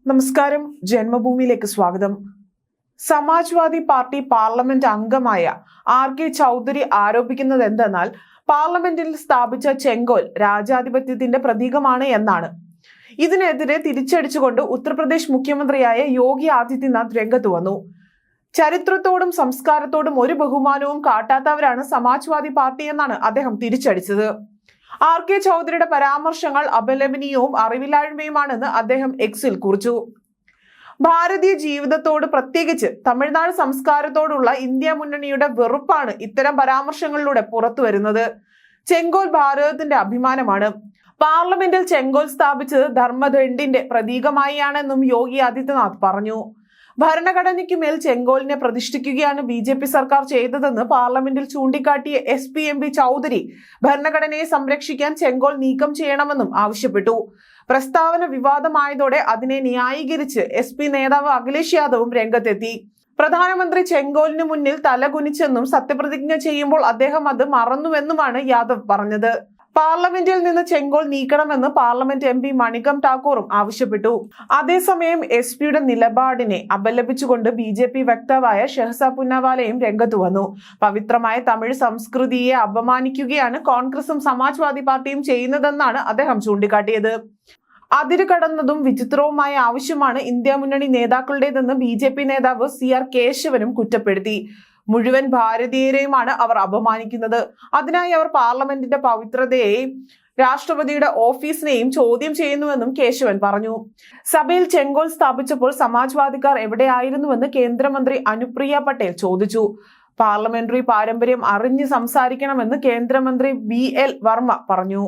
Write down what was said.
നമസ്കാരം. ജന്മഭൂമിയിലേക്ക് സ്വാഗതം. Samajwadi party parliament അംഗമായ ആർ.കെ. ചൗധരി ആരോപിക്കുന്നത് എന്തെന്നാൽ പാർലമെന്റിൽ സ്ഥാപിച്ച ചെങ്കോൽ രാജാധിപത്യത്തിന്റെ പ്രതീകമാണ് എന്നാണ്. ഇതിനെതിരെ തിരിച്ചടിച്ചുകൊണ്ട് ഉത്തർപ്രദേശ് മുഖ്യമന്ത്രിയായ യോഗി ആദിത്യനാഥ് രംഗത്ത് വന്നു. ചരിത്രത്തോടും സംസ്കാരത്തോടും ഒരു ബഹുമാനവും കാട്ടാത്തവരാണ് സമാജ്വാദി പാർട്ടി എന്നാണ് അദ്ദേഹം തിരിച്ചടിച്ചത്. ആർ.കെ. ചൗധരിയുടെ പരാമർശങ്ങൾ അപലപനീയവും അറിവില്ലായ്മയുമാണെന്ന് അദ്ദേഹം എക്സിൽ കുറിച്ചു. ഭാരതീയ ജീവിതത്തോട്, പ്രത്യേകിച്ച് തമിഴ്നാട് സംസ്കാരത്തോടുള്ള ഇന്ത്യ മുന്നണിയുടെ വെറുപ്പാണ് ഇത്തരം പരാമർശങ്ങളിലൂടെ പുറത്തു വരുന്നത്. ചെങ്കോൽ ഭാരതത്തിന്റെ അഭിമാനമാണ്. പാർലമെന്റിൽ ചെങ്കോൽ സ്ഥാപിച്ചത് ധർമ്മദണ്ഡിന്റെ പ്രതീകമായാണെന്നും യോഗി ആദിത്യനാഥ് പറഞ്ഞു. ഭരണഘടനയ്ക്ക് മേൽ ചെങ്കോലിനെ പ്രതിഷ്ഠിക്കുകയാണ് BJP സർക്കാർ ചെയ്തതെന്ന് പാർലമെന്റിൽ ചൂണ്ടിക്കാട്ടിയ SP ചൗധരി ഭരണഘടനയെ സംരക്ഷിക്കാൻ ചെങ്കോൽ നീക്കം ചെയ്യണമെന്നും ആവശ്യപ്പെട്ടു. പ്രസ്താവന വിവാദമായതോടെ അതിനെ ന്യായീകരിച്ച് SP നേതാവ് അഖിലേഷ് യാദവും രംഗത്തെത്തി. പ്രധാനമന്ത്രി ചെങ്കോലിന് മുന്നിൽ തലകുനിച്ചെന്നും സത്യപ്രതിജ്ഞ ചെയ്യുമ്പോൾ അദ്ദേഹം അത് മറന്നുവെന്നുമാണ് യാദവ് പറഞ്ഞത്. പാർലമെന്റിൽ നിന്ന് ചെങ്കോൽ നീക്കണമെന്ന് പാർലമെന്റ് MP മണികം ഠാക്കൂറും ആവശ്യപ്പെട്ടു. അതേസമയം SP നിലപാടിനെ അപലപിച്ചുകൊണ്ട് BJP വക്താവായ ഷെഹ്സാദ് പുന്നവാലയും രംഗത്തു വന്നു. പവിത്രമായ തമിഴ് സംസ്കൃതിയെ അപമാനിക്കുകയാണ് കോൺഗ്രസും സമാജ്വാദി പാർട്ടിയും ചെയ്യുന്നതെന്നാണ് അദ്ദേഹം ചൂണ്ടിക്കാട്ടിയത്. അതിര് കടന്നതും വിചിത്രവുമായ ആവശ്യമാണ് ഇന്ത്യ മുന്നണി നേതാക്കളുടേതെന്ന് BJP നേതാവ് CR കേശവനും കുറ്റപ്പെടുത്തി. മുഴുവൻ ഭാരതീയരെയുമാണ് അവർ അപമാനിക്കുന്നത്. അതിനായി അവർ പാർലമെന്റിന്റെ പവിത്രതയെയും രാഷ്ട്രപതിയുടെ ഓഫീസിനെയും ചോദ്യം ചെയ്യുന്നുവെന്നും കേശവൻ പറഞ്ഞു. സഭയിൽ ചെങ്കോൽ സ്ഥാപിച്ചപ്പോൾ സമാജ്വാദിക്കാർ എവിടെയായിരുന്നുവെന്ന് കേന്ദ്രമന്ത്രി അനുപ്രിയ പട്ടേൽ ചോദിച്ചു. പാർലമെന്ററി പാരമ്പര്യം അറിഞ്ഞ് സംസാരിക്കണമെന്ന് കേന്ദ്രമന്ത്രി BL വർമ്മ പറഞ്ഞു.